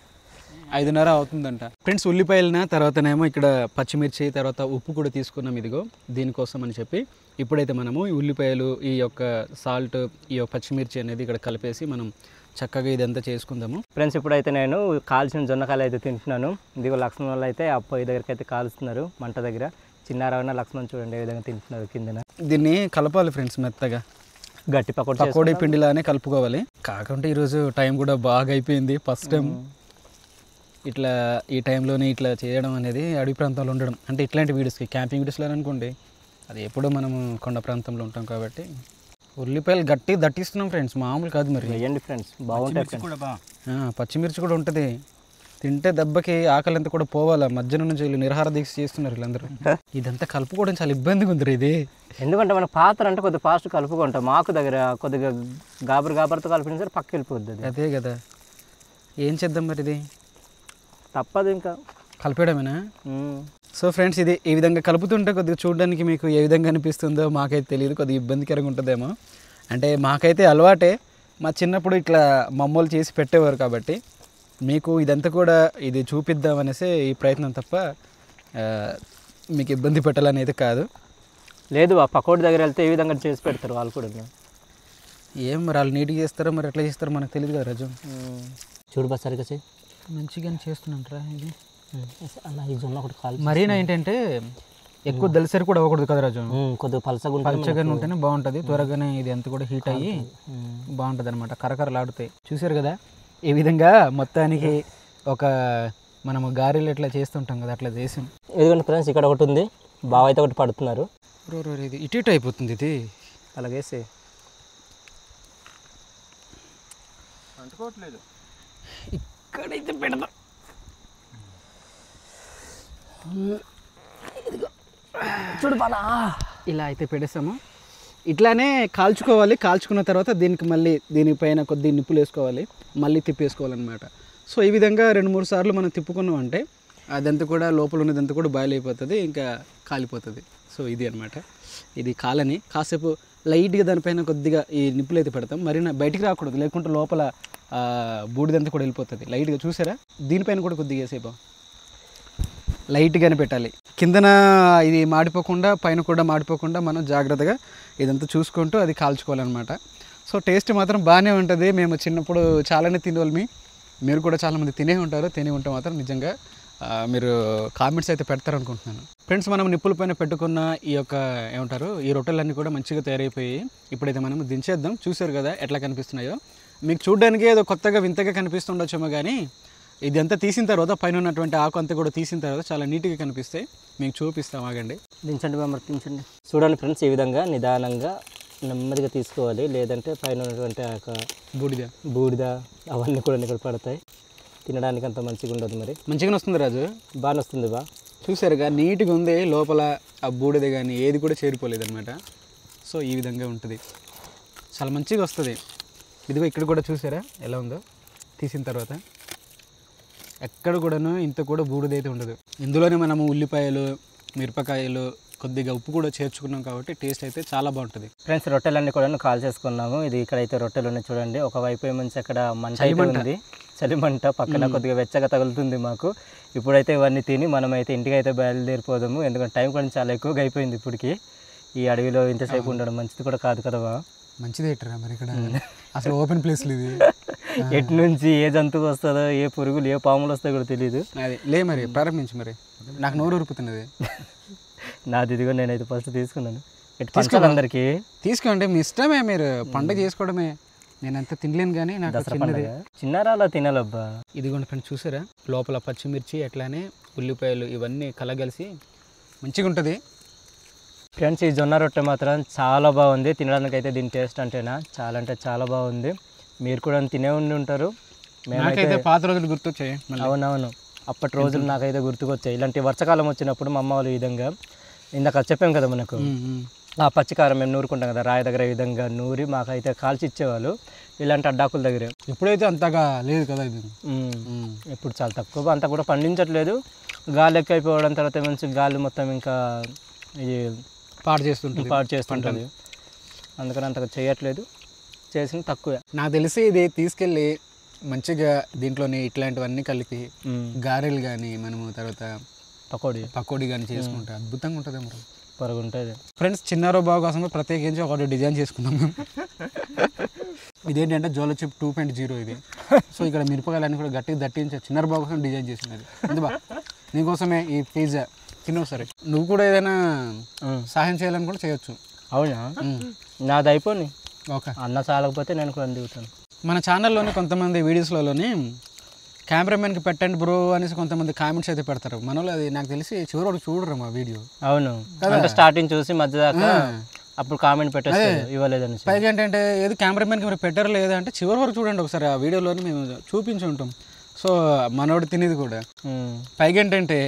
5:30 అవుతుందంట. ఫ్రెండ్స్ ఉల్లిపాయలన తర్వాతనేమో ఇక్కడ పచ్చిమిర్చి, తర్వాత ఉప్పు కూడా తీసుకున్నాం ఇదిగో దీనికోసం అని చెప్పి. ఇప్పుడైతే మనము ఈ ఉల్లిపాయలు, ఈ యొక్క సాల్ట్, ఈ యొక్క పచ్చిమిర్చి అనేది ఇక్కడ కలిపేసి మనం చక్కగా ఇదంతా చేసుకుందాము. ఫ్రెండ్స్ ఇప్పుడైతే నేను కాల్చిన జొన్నకాయలు అయితే తింటున్నాను. ఇదిగో లక్ష్మణ్ వాళ్ళు అయితే ఆ పొయ్యి దగ్గరికి అయితే కాలుస్తున్నారు మంట దగ్గర. చిన్నారావున లక్ష్మణ్ చూడండి ఏ విధంగా తింటున్నారు కిందన. దీన్ని కలపాలి ఫ్రెండ్స్, మెత్తగా గట్టి పకోడీ పిండిలానే కలుపుకోవాలి. కాకుంటే ఈరోజు టైం కూడా బాగా అయిపోయింది. ఫస్ట్ టైం ఇట్లా ఈ టైంలోనే ఇట్లా చేయడం అనేది, అడవి ప్రాంతంలో ఉండడం అంటే ఇట్లాంటి వీడియోస్కి, క్యాంపింగ్ వీడియోస్లో అనుకోండి, అది ఎప్పుడో మనము కొండ ప్రాంతంలో ఉంటాం కాబట్టి. ఉల్లిపాయలు గట్టి దట్టిస్తున్నాం ఫ్రెండ్స్, మామూలు కాదు మరి. వేయండి ఫ్రెండ్స్, బాగుంటాయి. పచ్చిమిర్చి కూడా ఉంటుంది, తింటే దెబ్బకి ఆకలి అంతా కూడా పోవాలా. మధ్యాహ్నం నుంచి వీళ్ళు నిరాహార దీక్ష చేస్తున్నారు వీళ్ళందరూ. ఇదంతా కలుపుకోవడం చాలా ఇబ్బందిగా ఉంది ఇది. ఎందుకంటే మన పాత్ర అంటే కొద్దిగా ఫాస్ట్ కలుపుకుంటాం. మాకు దగ్గర కొద్దిగా గాబరుతో కలిపిన సరే పక్క వెళ్ళిపోద్ది. అదే కదా, ఏం చేద్దాం మరి, ఇది తప్పదు ఇంకా. కలిపేయడమేనా? సో ఫ్రెండ్స్, ఇది ఈ విధంగా కలుపుతుంటే కొద్దిగా చూడడానికి మీకు ఏ విధంగా అనిపిస్తుందో మాకైతే తెలియదు, కొద్దిగా ఇబ్బందికరంగా ఉంటుందేమో. అంటే మాకైతే అలవాటే, మా చిన్నప్పుడు ఇట్లా మమ్మల్ని చేసి పెట్టేవారు కాబట్టి మీకు ఇదంతా కూడా ఇది చూపిద్దామనేసి ఈ ప్రయత్నం తప్ప మీకు ఇబ్బంది పెట్టాలనేది కాదు. లేదు ఆ పకోడి దగ్గర వెళ్తే ఏ విధంగా చేసి పెడతారు వాళ్ళు కూడా. ఏం మరి వాళ్ళు నీట్గా చేస్తారో మరి ఎట్లా చేస్తారో మనకు తెలియదు కదా రాజు. చూడు బస్ సరిగ్గా చేయి. మంచిగానే చేస్తున్నాంటారా ఇది. అలా ఈ జొన్న ఒకటి కాల్ మరీనా ఏంటంటే ఎక్కువ దళసరి కూడా అవ్వకూడదు కదా రాజు. కొద్దిగా పలచగా ఉంటేనే బాగుంటుంది, త్వరగానే ఇది అంతా కూడా హీట్ అయ్యి బాగుంటుంది అనమాట. కరకరలాడుతాయి. చూసారు కదా ఈ విధంగా మొత్తానికి ఒక మనము గారెలు ఎట్లా చేస్తుంటాం కదా అట్లా చేసాం. ఎందుకంటే ఫ్రెండ్స్ ఇక్కడ ఒకటి ఉంది, బావ అయితే ఒకటి పడుతున్నారు. ఇది ఇటు అయిపోతుంది, ఇది అలాగేసి అంటుకోవట్లేదు. ఇక్కడైతే పెడదాం. చూడు బాలా ఇలా అయితే పెడేసాము. ఇట్లానే కాల్చుకోవాలి. కాల్చుకున్న తర్వాత దీనికి మళ్ళీ దీనిపైన కొద్ది నిప్పులు వేసుకోవాలి, మళ్ళీ తిప్పేసుకోవాలన్నమాట. సో ఈ విధంగా 2-3 సార్లు మనం తిప్పుకున్నాం అంటే అదంతా కూడా లోపల ఉన్నదంతా కూడా బాయిల్ అయిపోతుంది, ఇంకా కాలిపోతుంది. సో ఇది అనమాట. ఇది కాలని కాసేపు లైట్గా దానిపైన కొద్దిగా ఈ నిప్పులు అయితే పెడతాం. మరి బయటికి రాకూడదు, లేకుంటే లోపల బూడిదంతా కూడా వెళ్ళిపోతుంది. లైట్గా చూసారా, దీనిపైన కూడా కొద్దిగా వేసేపా లైట్గానే పెట్టాలి. కిందన ఇది మాడిపోకుండా పైన కూడా మాడిపోకుండా మనం జాగ్రత్తగా ఇదంతా చూసుకుంటూ అది కాల్చుకోవాలన్నమాట. సో టేస్ట్ మాత్రం బాగానే ఉంటుంది. మేము చిన్నప్పుడు చాలానే తినేవాళ్ళమి, మీరు కూడా చాలామంది తినే ఉంటారు. తినే ఉంటే మాత్రం నిజంగా మీరు కామెంట్స్ అయితే పెడతారనుకుంటున్నాను. ఫ్రెండ్స్, మనం నిప్పుల పైన పెట్టుకున్న ఈ యొక్క ఏమంటారు ఈ రొట్టెలన్నీ కూడా మంచిగా తయారైపోయి ఇప్పుడైతే మనం దించేద్దాం. చూసారు కదా ఎట్లా కనిపిస్తున్నాయో. మీకు చూడడానికి ఏదో కొత్తగా వింతగా కనిపిస్తుండొచ్చేమో, కానీ ఇదంతా తీసిన తర్వాత పైన ఉన్నటువంటి ఆకు అంతా కూడా తీసిన తర్వాత చాలా నీట్గా కనిపిస్తాయి. మీకు చూపిస్తాం, ఆగండి. దించండి బామ్మ, దించండి. చూడండి ఫ్రెండ్స్, ఈ విధంగా నిదానంగా నెమ్మదిగా తీసుకోవాలి, లేదంటే పైన ఉన్నటువంటి బూడిద అవన్నీ కూడా ఇక్కడ పడతాయి. తినడానికి అంత మంచిగా ఉండదు. మరి మంచిగానే వస్తుంది రాజు, బాగానే వస్తుంది బా. చూసారుగా నీట్గా ఉంది, లోపల ఆ బూడిద కానీ ఏది కూడా చేరిపోలేదు అనమాట. సో ఈ విధంగా ఉంటుంది, చాలా మంచిగా వస్తుంది. ఇదిగో ఇక్కడ కూడా చూసారా ఎలా ఉందో తీసిన తర్వాత. ఎక్కడ కూడాను ఇంత కూడా బూడిదైతే ఉండదు. ఇందులోనే మనము ఉల్లిపాయలు, మిరపకాయలు, కొద్దిగా ఉప్పు కూడా చేర్చుకున్నాం కాబట్టి టేస్ట్ అయితే చాలా బాగుంటుంది. ఫ్రెండ్స్, రొట్టెలన్నీ కూడా కాల్ చేసుకున్నాము. ఇది ఇక్కడైతే రొట్టెలు ఉన్నాయి చూడండి. ఒకవైపు ఏమంచి అక్కడ మంట అయితే ఉంది, చలిమంట పక్కన కొద్దిగా వెచ్చగా తగులుతుంది మాకు. ఇప్పుడైతే ఇవన్నీ తిని మనమైతే ఇంటికి అయితే బయలుదేరిపోదాము, ఎందుకంటే టైం కూడా చాలా ఎక్కువగా అయిపోయింది. ఇప్పటికి ఈ అడవిలో ఇంతసేపు ఉండడం మంచిది కూడా కాదు కదా. మంచిది ఏంటరా మరి ఇక్కడ అసలు ఓపెన్ ప్లేస్లు ఇది. ఎటు నుంచి ఏ జంతువు వస్తుందో, ఏ పురుగులు ఏ పాములు వస్తాయో కూడా తెలియదు. అది లే మరి ప్రారంభించి, మరి నాకు నోరు ఉరుకుతున్నది. నాది ఇదిగో నేనైతే ఫస్ట్ తీసుకున్నాను. తీసుకోండి అందరికి, తీసుకోండి మీ ఇష్టమే, మీరు పండుగ చేసుకోవడమే. నేనంతా తినలేను కానీ నాకు చిన్నారాలా తినాలబ్బా. ఇదిగోండి ఫ్రెండ్స్, చూసారా లోపల పచ్చిమిర్చి అట్లానే ఉల్లిపాయలు ఇవన్నీ కలగలిసి మంచిగా ఉంటుంది. ఫ్రెండ్స్, ఈ జొన్న రొట్టె మాత్రం చాలా బాగుంది. తినడానికి అయితే దీని టేస్ట్ అంటేనా చాలా అంటే చాలా బాగుంది. మీరు కూడా తినే ఉండి ఉంటారు. నాకైతే పాత రోజులు గుర్తొచ్చాయి. అవునవును, అప్పటి రోజులు నాకైతే గుర్తుకొచ్చాయి. ఇలాంటి వర్షాకాలం వచ్చినప్పుడు మా అమ్మ వాళ్ళు ఈ విధంగా ఇందాక చెప్పాం కదా మనకు, ఆ పచ్చికారం మేము నూరుకుంటాం కదా రాయి దగ్గర, ఈ విధంగా నూరి మాకైతే కాల్చి ఇచ్చేవాళ్ళు ఇలాంటి అడ్డాకుల దగ్గర. ఇప్పుడైతే అంతగా లేదు కదా ఇది. ఇప్పుడు చాలా తక్కువ, అంతా కూడా పండించట్లేదు. గాలి ఎక్కువైపోవడం తర్వాత మంచి గాలి మొత్తం ఇంకా ఇది పాడు చేస్తుంటుంది. అందుకని అంతగా చేయట్లేదు, చేసిన తక్కువే. నాకు తెలిసి ఇది తీసుకెళ్ళి మంచిగా దీంట్లోనే ఇట్లాంటివన్నీ కలిపి గారెలు కానీ మనము తర్వాత పకోడీ కానీ చేసుకుంటే అద్భుతంగా ఉంటుంది. మరి పొరుగుంటుంది. ఫ్రెండ్స్, చిన్నారో బాబు కోసం ప్రత్యేకించి ఒకటి డిజైన్ చేసుకున్నాం మేము. ఇదేంటంటే జోలో చిప్ 2.0 ఇది. సో ఇక్కడ మిరపకాయలన్నీ కూడా గట్టిగా దట్టించి చిన్నారో బాబు కోసం డిజైన్ చేసినది. అందుబా నీకోసమే ఈ పిజ్జా తినవు. సరే, నువ్వు కూడా ఏదైనా సహాయం చేయాలని కూడా చేయొచ్చు. అవునా, నాది అయిపోయి ఓకే. అన్న చాలకపోతే నేను కూడా దిగుతాను. మన ఛానల్లోనే కొంతమంది వీడియోస్లోని కెమెరామెన్కి పెట్టండి బ్రో అనేసి కొంతమంది కామెంట్స్ అయితే పెడతారు. మనలో అది నాకు తెలిసి చివరి వరకు చూడరు మా వీడియో. అవును, అంటే స్టార్టింగ్ చూసి మధ్య దాకా అప్పుడు కామెంట్ పెట్టేస్తారు ఇవ్వలేదని. పైగా ఏంటంటే ఏది కెమెరామెన్కి మీరు పెట్టారు లేదా అంటే చివరి వరకు చూడండి ఒకసారి. ఆ వీడియోలోని మేము చూపించి ఉంటాం. సో మనోడు తినేది కూడా. పైగా ఏంటంటే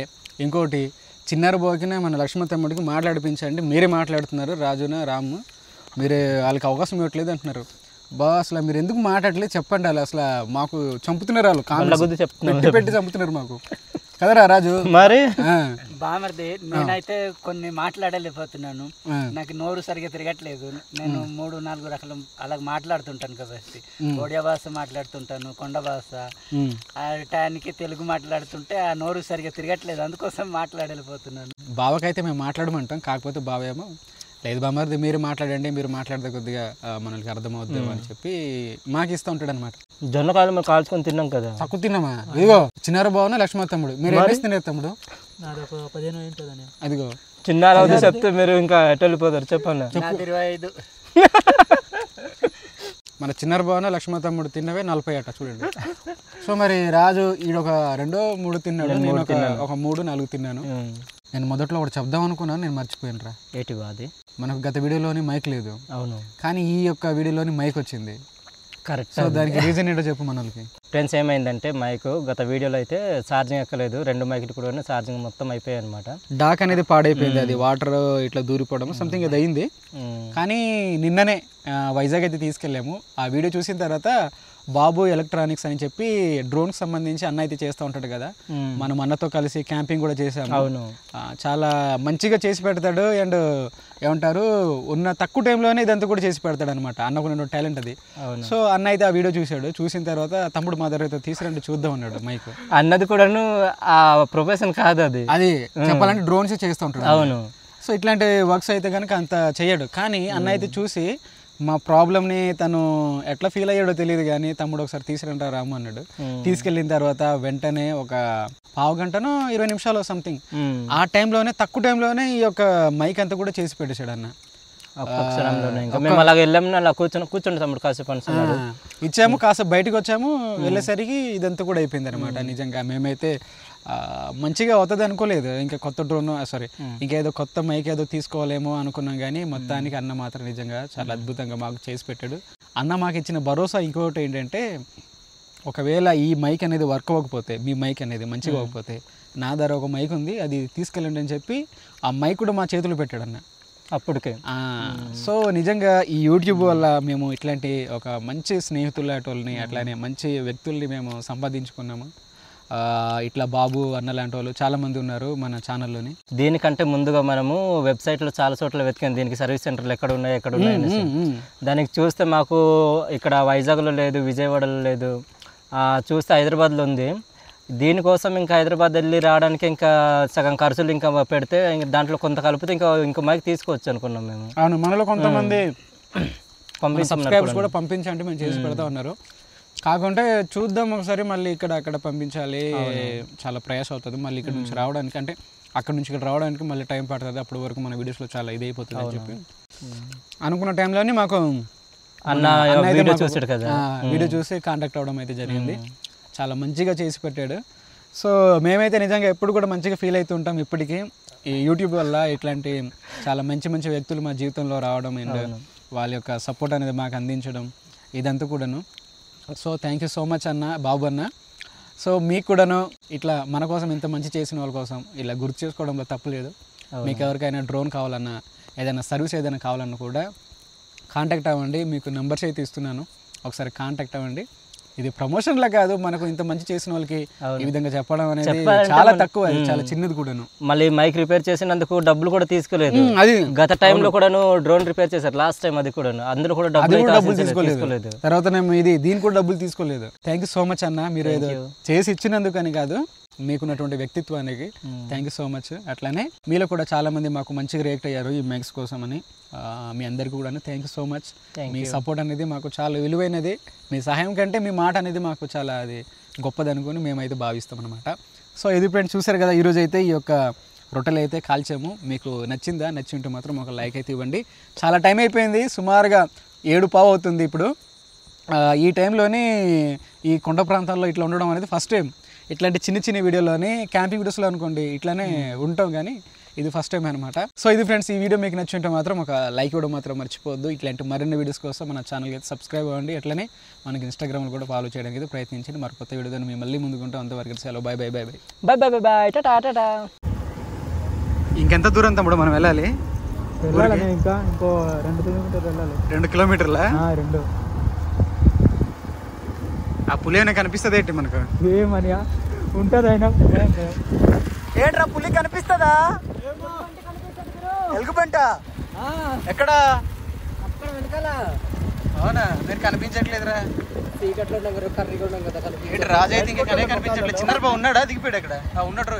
ఇంకోటి, చిన్నారు బాకిన మన లక్ష్మణ తమ్ముడికి మాట్లాడిపించండి, మీరే మాట్లాడుతున్నారు, రాజున రాము మీరే వాళ్ళకి అవకాశం ఇవ్వట్లేదు అంటున్నారు. బా అసలు మీరు ఎందుకు మాట్లాడలేదు చెప్పండి. వాళ్ళు అసలు మాకు చంపుతున్నారు, వాళ్ళు కామెంట్స్ పెట్టి చంపుతున్నారు మాకు. కదరా రాజు మరి ఆ, బామర్ది నేనైతే కొన్ని మాట్లాడలేకపోతున్నాను. నాకు నోరు సరిగా తిరగట్లేదు. నేను 3-4 రకాల అలా మాట్లాడుతుంటాను కాబట్టి ఒడియా భాష మాట్లాడుతుంటాను, కొండ భాష. ఆ టైంకి తెలుగు మాట్లాడుతుంటే ఆ నోరు సరిగా తిరగట్లేదు, అందుకోసం మాట్లాడలేకపోతున్నాను. బావకైతే మేము మాట్లాడమంటాం, కాకపోతే బావ ఏమో లేదు బామ్మది మీరు మాట్లాడండి, మీరు మాట్లాడితే కొద్దిగా మనకి అర్థమవుద్దాం అని చెప్పి మాకు ఇస్తూ ఉంటాడు అనమాట. జొన్న కాలు మేము కాల్చుకొని తిన్నాం కదా. తక్కువ తిన్నామా? ఇదిగో చిన్నార బావున లక్ష్మణ తమ్ముడు, మీరు ఏం తిన్నారు తమ్ముడు? నాది ఒక 15 ఉంటుందని. అదిగో చిన్నార చెప్తే మీరు ఇంకా ఎటు వెళ్ళిపోతారు చెప్పండి. నాది 25. మన చిన్నార బావున లక్ష్మణ తమ్ముడు తిన్నవే 40 అట చూడండి. సో మరి రాజు ఈడొక 2-3 తిన్నాడు, నేను ఒక 3-4 తిన్నాను. నేను మొదట్లో ఒకటి చెప్దాం అనుకున్నాను, నేను మర్చిపోయాను రా. ఏటి బాది? మనకు గత వీడియోలోని మైక్ లేదు. అవును, కానీ ఈ యొక్క వీడియోలోని మైక్ వచ్చింది. కరెక్ట్. సో దానికి రీజన్ ఏంటో చెప్పు మనకి. ఫ్రెండ్స్ ఏమైందంటే మైక్ గత వీడియోలో అయితే ఛార్జింగ్ ఎక్కలేదు, 2 మైకులు కూడా ఛార్జింగ్ మొత్తం అయిపోయాయి అనమాట. డాక్ అనేది పాడైపోయింది, అది వాటర్ ఇట్లా దూరిపోవడం సంథింగ్ అది అయింది. కానీ నిన్ననే వైజాగ్ అయితే తీసుకెళ్ళాము. ఆ వీడియో చూసిన తర్వాత బాబు ఎలక్ట్రానిక్స్ అని చెప్పి డ్రోన్కి సంబంధించి అన్న అయితే చేస్తూ ఉంటాడు కదా, మనం అన్నతో కలిసి క్యాంపింగ్ కూడా చేసాము. అవును, చాలా మంచిగా చేసి పెడతాడు. అండ్ ఏమంటారు, ఉన్న తక్కువ టైంలోనే ఇదంతా కూడా చేసి పెడతాడు అనమాట. అన్నకు టాలెంట్ అది. సో అన్న అయితే ఆ వీడియో చూశాడు, చూసిన తర్వాత తమ్ముడు మా దగ్గర అయితే తీసుకురండి చూద్దాం అన్నాడు. మైక్ అన్నది కూడాను ఆ ప్రొఫెషన్ కాదు అది, అది చెప్పాలంటే డ్రోన్స్ చేస్తూ ఉంటాడు. అవును. సో ఇట్లాంటి వర్క్స్ అయితే కనుక అంత చేయడు. కానీ అన్న అయితే చూసి మా ప్రాబ్లమ్ని తను ఎట్లా ఫీల్ అయ్యాడో తెలియదు, కానీ తమ్ముడు ఒకసారి తీసుకురంటా రాము అన్నాడు. తీసుకెళ్ళిన తర్వాత వెంటనే ఒక 1/2 గంటనో 20 నిమిషాలు సంథింగ్ ఆ టైంలోనే, తక్కువ టైంలోనే ఈ యొక్క మైక్ అంతా కూడా చేసి పెట్టేశాడు అన్న. మేము అలాగ వెళ్ళాము, అలా కూర్చోండి తమ్ముడు కాసేపు అనుకున్నాడు. ఇచ్చాము, కాసేపు బయటకు వచ్చాము, వెళ్ళేసరికి ఇదంతా కూడా అయిపోయింది అనమాట. నిజంగా మేమైతే మంచిగా అవుతుంది అనుకోలేదు. ఇంకా కొత్త డ్రోన్ ఇంకేదో కొత్త మైక్ ఏదో తీసుకోవాలేమో అనుకున్నాం, కానీ మొత్తానికి అన్న మాత్రం నిజంగా చాలా అద్భుతంగా మాకు చేసి పెట్టాడు. అన్న మాకు ఇచ్చిన భరోసా ఇంకొకటి ఏంటంటే, ఒకవేళ ఈ మైక్ అనేది వర్క్ అవ్వకపోతే, మీ మైక్ అనేది మంచిగా అవ్వకపోతే, నా దగ్గర ఒక మైక్ ఉంది, అది తీసుకెళ్ళండి అని చెప్పి ఆ మైక్ కూడా మా చేతులు పెట్టాడు అన్న అప్పటికే. సో నిజంగా ఈ యూట్యూబ్ వల్ల మేము ఇట్లాంటి ఒక మంచి స్నేహితులని, అట్లానే మంచి వ్యక్తుల్ని మేము సంపాదించుకున్నాము. ఇట్లా బాబు అన్న లాంటి వాళ్ళు చాలామంది ఉన్నారు మన ఛానల్లోని. దీనికంటే ముందుగా మనము వెబ్సైట్లో చాలా చోట్ల వెతికాం, దీనికి సర్వీస్ సెంటర్లు ఎక్కడ ఉన్నాయి. దానికి చూస్తే మాకు ఇక్కడ వైజాగ్లో లేదు, విజయవాడలో లేదు, చూస్తే హైదరాబాద్లో ఉంది. దీనికోసం ఇంకా హైదరాబాద్ వెళ్ళి రావడానికి ఇంకా సగం ఖర్చులు ఇంకా పెడితే దాంట్లో కొంత కలిపితే ఇంకా మైక్ తీసుకోవచ్చు అనుకున్నాం మేము. అవును, మనలో కొంతమంది సబ్స్క్రైబర్స్ కూడా పంపించండి మేము చేసి పెడతా ఉన్నారు. కాకుంటే చూద్దాం ఒకసారి, మళ్ళీ అక్కడ పంపించాలి, చాలా ప్రయాసం అవుతుంది మళ్ళీ ఇక్కడ నుంచి రావడానికి. అంటే అక్కడ నుంచి ఇక్కడ రావడానికి మళ్ళీ టైం పడుతుంది, అప్పటి వరకు మన వీడియోస్లో చాలా ఇది అయిపోతుంది అని చెప్పి అనుకున్న టైంలోనే మాకు అన్న వీడియో చూసాడు కదా, వీడియో చూసి కాంటాక్ట్ అవ్వడం అయితే జరిగింది. చాలా మంచిగా చేసి పెట్టాడు. సో మేమైతే నిజంగా ఎప్పుడు కూడా మంచిగా ఫీల్ అవుతూ ఉంటాం. ఇప్పటికీ ఈ యూట్యూబ్ వల్ల ఇట్లాంటి చాలా మంచి వ్యక్తులు మా జీవితంలో రావడం అండ్ వాళ్ళ యొక్క సపోర్ట్ అనేది మాకు అందించడం ఇదంతా కూడాను. So thank you so much అన్న, బాబు అన్న. సో మీకు కూడాను ఇట్లా మన కోసం ఇంత మంచి చేసిన వాళ్ళ కోసం ఇలా గుర్తు చేసుకోవడంలో తప్పులేదు. మీకు ఎవరికైనా డ్రోన్ కావాలన్నా, ఏదైనా సర్వీస్ ఏదైనా కావాలన్నా కూడా కాంటాక్ట్ అవ్వండి. మీకు నెంబర్స్ అయితే ఇస్తున్నాను, ఒకసారి కాంటాక్ట్ అవ్వండి. ఇది ప్రమోషన్లా కాదు, మనకు ఇంత మంచి చేసిన వాళ్ళకి ఈ విధంగా చెప్పడం అనేది చాలా తక్కువ, అది చాలా చిన్నది కూడాను. మళ్ళీ మైక్ రిపేర్ చేసినందుకు డబ్బులు కూడా తీసుకోలేదు. అది గత టైంలో కూడాను డ్రోన్ రిపేర్ చేశారు లాస్ట్ టైం, అది కూడా అందులో కూడా డబ్బులు తీసుకోలేదు. తర్వాత దీనికి కూడా డబ్బులు తీసుకోలేదు. థ్యాంక్ యూ సో మచ్ అన్న, మీరు ఏదో చేసి ఇచ్చినందుకు అని కాదు, మీకున్నటువంటి వ్యక్తిత్వానికి థ్యాంక్ యూ సో మచ్. అట్లానే మీలో కూడా చాలా మంది మాకు మంచిగా రియాక్ట్ అయ్యారు ఈ మైక్స్ కోసం అని. మీ అందరికీ కూడా thank you so much. Me support అనేది మాకు చాలా విలువైనది. మీ సహాయం కంటే మీ మాట అనేది మాకు చాలా అది గొప్పది అనుకుని మేమైతే భావిస్తాం అనమాట. సో ఇది ఫ్రెండ్స్ చూసారు కదా, ఈరోజు అయితే ఈ యొక్క రొట్టెలు అయితే కాల్చాము. మీకు నచ్చిందా? నచ్చి ఉంటే మాత్రం ఒక లైక్ అయితే ఇవ్వండి. చాలా టైం అయిపోయింది, సుమారుగా 7:15 అవుతుంది ఇప్పుడు. ఈ టైంలోని ఈ కొండ ప్రాంతాల్లో ఇట్లా ఉండడం అనేది ఫస్ట్ టైం. ఇట్లాంటి చిన్న వీడియోలోని క్యాంపింగ్ వీడియోస్లో అనుకోండి ఇట్లానే ఉంటాం, కానీ ఇది ఫస్ట్ టైం అనమాట. సో ఇది ఫ్రెండ్స్, ఈ వీడియో మీకు నచ్చి ఉంటే మాత్రం ఒక లైక్ ఇవ్వడం మాత్రం మర్చిపోవద్దు. ఇట్లాంటి మరిన్ని వీడియోస్ కోసం మన ఛానల్కి అయితే సబ్స్క్రైబ్ అవ్వండి. అట్లనే మనకి ఇన్స్టాగ్రామ్లో కూడా ఫాలో చేయడానికి అయితే ప్రయత్నించండి. మరి కొత్త వీడియోతో మేము మళ్ళీ ముందుకుంటాం. అంతవరకు సెలవు, bye bye bye bye bye bye bye tata tata. ఇంకెంత దూరం తమ్ముడు మనం వెళ్ళాలి? ఇంకా ఇంకో 2 కిలోమీటర్లు వెళ్ళాలి. 2 కిలోమీటర్లా? 2. ఆ పులి ఏమైనా కనిపిస్తుంది ఏంటి మనకు? ఏమనియా ఉంటుంది అయినా. ఏంట్రా పులి కనిపిస్తుందా? ఎలుగుబంట ఎక్కడ? అవునా, మీరు కనిపించట్లేదురా. ఏంటి రాజు అయితే ఇంకా కనిపించట్లేదు. చిన్నరబా ఉన్నాడా? దిగిపోయాడు అక్కడ. ఉన్నాడు.